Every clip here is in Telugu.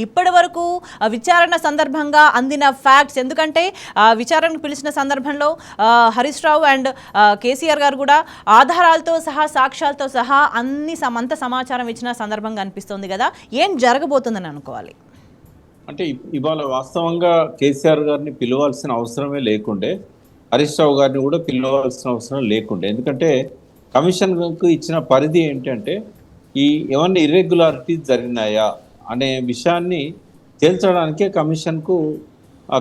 ఇప్పటి వరకు విచారణ సందర్భంగా అందిన ఫ్యాక్ట్స్, ఎందుకంటే విచారణకు పిలిచిన సందర్భంలో హరీష్ రావు అండ్ కేసీఆర్ గారు కూడా ఆధారాలతో సహా సాక్ష్యాలతో సహా అంత సమాచారం ఇచ్చిన సందర్భంగా అనిపిస్తుంది కదా, ఏం జరగబోతుందని అనుకోవాలి? అంటే ఇవాళ వాస్తవంగా కేసీఆర్ గారిని పిలవాల్సిన అవసరమే లేకుండే, హరీష్ రావు గారిని కూడా పిలవాల్సిన అవసరం లేకుండే. ఎందుకంటే కమిషన్కు ఇచ్చిన పరిధి ఏంటంటే ఈ ఏమన్నా ఇర్రెగ్యులారిటీస్ జరిగినాయా అనే విషయాన్ని తేల్చడానికే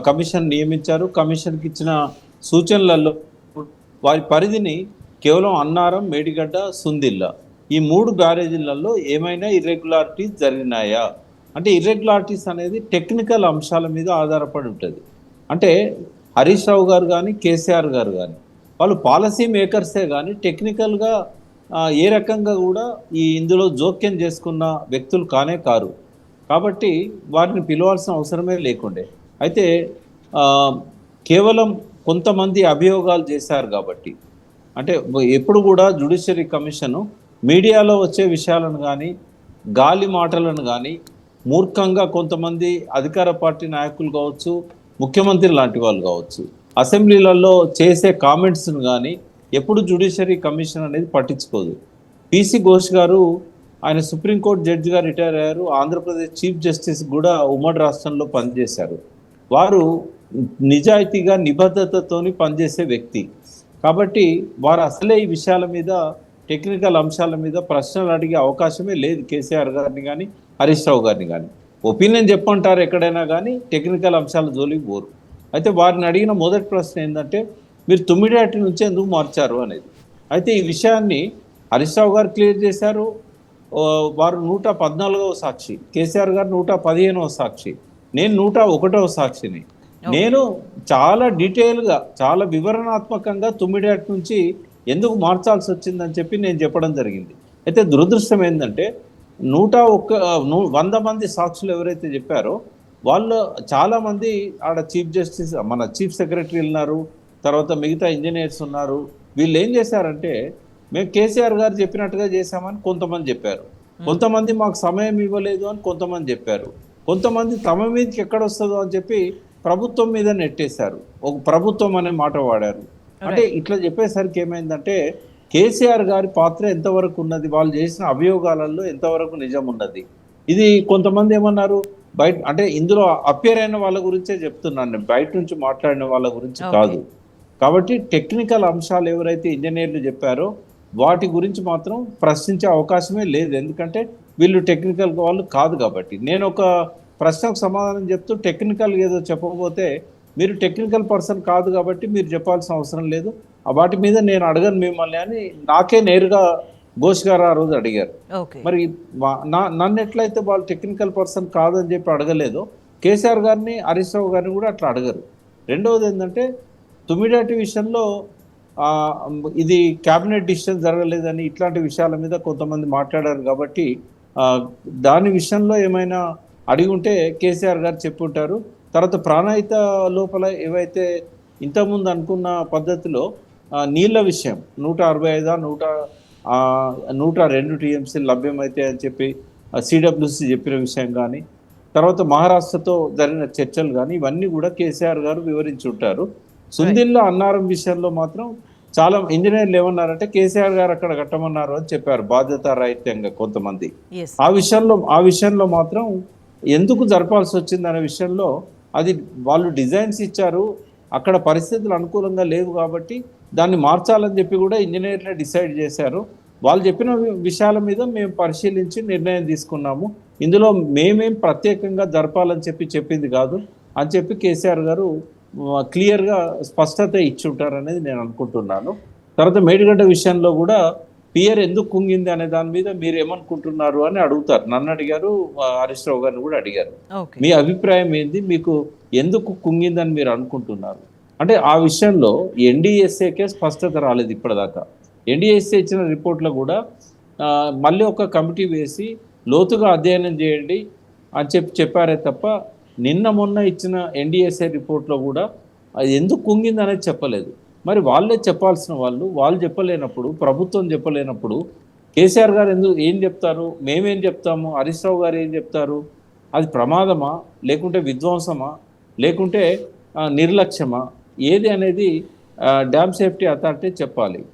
కమిషన్ నియమించారు. కమిషన్కి ఇచ్చిన సూచనలలో వారి పరిధిని కేవలం అన్నారం, మేడిగడ్డ, సుందిల్ల ఈ 3 బ్యారేజీలలో ఏమైనా ఇర్రెగ్యులారిటీస్ జరిగినాయా అంటే, ఇర్రెగ్యులారిటీస్ అనేది టెక్నికల్ అంశాల మీద ఆధారపడి ఉంటుంది. అంటే హరీష్ రావు గారు కానీ కేసీఆర్ గారు కానీ వాళ్ళు పాలసీ మేకర్సే కానీ టెక్నికల్గా ఏ రకంగా కూడా ఇందులో జోక్యం చేసుకున్న వ్యక్తులు కానే కారు. కాబట్టి వారిని పిలవాల్సిన అవసరమే లేకుండే. అయితే కేవలం కొంతమంది అభియోగాలు చేశారు కాబట్టి, అంటే ఎప్పుడు కూడా జ్యుడిషియరీ కమిషను మీడియాలో వచ్చే విషయాలను కానీ గాలి మాటలను కానీ మూర్ఖంగా కొంతమంది అధికార పార్టీ నాయకులు కావచ్చు, ముఖ్యమంత్రి లాంటి వాళ్ళు కావచ్చు, అసెంబ్లీలలో చేసే కామెంట్స్ను కానీ ఎప్పుడు జ్యుడిషియరీ కమిషన్ అనేది పట్టించుకోదు. పిసి ఘోష్ గారు ఆయన సుప్రీంకోర్టు జడ్జిగా రిటైర్ అయ్యారు. ఆంధ్రప్రదేశ్ చీఫ్ జస్టిస్ కూడా ఉమ్మడి రాష్ట్రంలో పనిచేశారు. వారు నిజాయితీగా నిబద్ధతతోని పనిచేసే వ్యక్తి కాబట్టి వారు అసలే ఈ విషయాల మీద టెక్నికల్ అంశాల మీద ప్రశ్నలు అడిగే అవకాశమే లేదు కేసీఆర్ గారిని కానీ హరీష్ రావు గారిని కానీ. ఒపీనియన్ చెప్పంటారు ఎక్కడైనా కానీ టెక్నికల్ అంశాల జోలికి పోరు. అయితే వారిని అడిగిన మొదటి ప్రశ్న ఏంటంటే, మీరు తుమ్మిడియాటి నుంచి ఎందుకు మార్చారు అనేది. అయితే ఈ విషయాన్ని హరీష్ రావు గారు క్లియర్ చేశారు. వారు 114వ సాక్షి, కేసీఆర్ గారు 115వ సాక్షి, నేను 101వ సాక్షిని. నేను చాలా డీటెయిల్గా చాలా వివరణాత్మకంగా తుమ్మిడియాటి నుంచి ఎందుకు మార్చాల్సి వచ్చిందని చెప్పి నేను చెప్పడం జరిగింది. అయితే దురదృష్టం ఏంటంటే 100 మంది సాక్షులు ఎవరైతే చెప్పారో వాళ్ళు చాలామంది ఆడ చీఫ్ జస్టిస్, మన చీఫ్ సెక్రటరీ ఉన్నారు, తర్వాత మిగతా ఇంజనీర్స్ ఉన్నారు. వీళ్ళు ఏం చేశారంటే, మేము కేసీఆర్ గారు చెప్పినట్టుగా చేశామని కొంతమంది చెప్పారు, కొంతమంది మాకు సమయం ఇవ్వలేదు అని కొంతమంది చెప్పారు, కొంతమంది తమ మీదకి ఎక్కడొస్తుందో అని చెప్పి ప్రభుత్వం మీద నెట్టేశారు, ఒక ప్రభుత్వం అనే మాట వాడారు. అంటే ఇట్లా చెప్పేసరికి ఏమైందంటే కేసీఆర్ గారి పాత్ర ఎంతవరకు ఉన్నది, వాళ్ళు చేసిన అభియోగాలలో ఎంతవరకు నిజం ఉన్నది. ఇది కొంతమంది ఏమన్నారు, బయట అంటే ఇందులో అపియర్ అయిన వాళ్ళ గురించే చెప్తున్నాను నేను, బయట నుంచి మాట్లాడిన వాళ్ళ గురించి కాదు. కాబట్టి టెక్నికల్ అంశాలు ఎవరైతే ఇంజనీర్లు చెప్పారో వాటి గురించి మాత్రం ప్రశ్నించే అవకాశమే లేదు, ఎందుకంటే వీళ్ళు టెక్నికల్ వాళ్ళు కాదు కాబట్టి. నేను ఒక ప్రశ్నకు సమాధానం చెప్తూ టెక్నికల్ ఏదో చెప్పకపోతే, మీరు టెక్నికల్ పర్సన్ కాదు కాబట్టి మీరు చెప్పాల్సిన అవసరం లేదు, వాటి మీద నేను అడగను మిమ్మల్ని అని నాకే నేరుగా ఘోష్ గారు ఆ రోజు అడిగారు. మరి నన్ను ఎట్లయితే వాళ్ళు టెక్నికల్ పర్సన్ కాదని చెప్పి అడగలేదో, కేసీఆర్ గారిని హరీష్ రావు గారిని కూడా అట్లా అడగరు. రెండవది ఏంటంటే, తుమ్మిడాటి విషయంలో ఇది క్యాబినెట్ డిసిషన్ జరగలేదని ఇట్లాంటి విషయాల మీద కొంతమంది మాట్లాడారు కాబట్టి దాని విషయంలో ఏమైనా అడిగి ఉంటే కేసీఆర్ గారు చెప్పుంటారు. తర్వాత ప్రాణహిత లోపల ఏవైతే ఇంతకుముందు అనుకున్న పద్ధతిలో నీళ్ళ విషయం 165 102 టీఎంసీలు లభ్యమైతే అని చెప్పి సిడబ్ల్యూసి చెప్పిన విషయం కానీ, తర్వాత మహారాష్ట్రతో జరిగిన చర్చలు కానీ ఇవన్నీ కూడా కేసీఆర్ గారు వివరించి ఉంటారు. సుందిల్ల అన్నారం విషయంలో మాత్రం చాలా ఇంజనీర్లు ఏమన్నారంటే కేసీఆర్ గారు అక్కడ కట్టమన్నారు అని చెప్పారు బాధ్యతారాహిత్యంగా కొంతమంది. ఆ విషయంలో మాత్రం ఎందుకు జరపాల్సి వచ్చింది అనే విషయంలో, అది వాళ్ళు డిజైన్స్ ఇచ్చారు, అక్కడ పరిస్థితులు అనుకూలంగా లేవు కాబట్టి దాన్ని మార్చాలని చెప్పి కూడా ఇంజనీర్లే డిసైడ్ చేశారు. వాళ్ళు చెప్పిన విషయాల మీద మేము పరిశీలించి నిర్ణయం తీసుకున్నాము, ఇందులో మేమేం ప్రత్యేకంగా జరపాలని చెప్పింది కాదు అని చెప్పి కేసీఆర్ గారు క్లియర్గా స్పష్టత ఇచ్చి ఉంటారనేది నేను అనుకుంటున్నాను. తర్వాత మేడిగడ్డ విషయంలో కూడా పియర్ ఎందుకు కుంగింది అనే దాని మీద మీరు ఏమనుకుంటున్నారు అని అడుగుతారు. నన్ను అడిగారు, హరీష్ రావు గారిని కూడా అడిగారు, మీ అభిప్రాయం ఏంది, మీకు ఎందుకు కుంగిందని మీరు అనుకుంటున్నారు అంటే. ఆ విషయంలో ఎన్డీఎస్ఏకే స్పష్టత రాలేదు ఇప్పటిదాకా. ఎన్డీఎస్ఏ ఇచ్చిన రిపోర్ట్లో కూడా మళ్ళీ ఒక కమిటీ వేసి లోతుగా అధ్యయనం చేయండి అని చెప్పారే తప్ప, నిన్న మొన్న ఇచ్చిన ఎన్డీఎస్ఏ రిపోర్ట్లో కూడా అది ఎందుకు కుంగింది అనేది చెప్పలేదు. మరి వాళ్ళే చెప్పాల్సిన వాళ్ళు చెప్పలేనప్పుడు, ప్రభుత్వం చెప్పలేనప్పుడు కేసీఆర్ గారు ఏం చెప్తారు, మేమేం చెప్తాము, హరీష్ రావు గారు ఏం చెప్తారు, అది ప్రమాదమా, లేకుంటే విధ్వంసమా, లేకుంటే నిర్లక్ష్యమా, ఏది అనేది డ్యామ్ సేఫ్టీ అథారిటీ చెప్పాలి.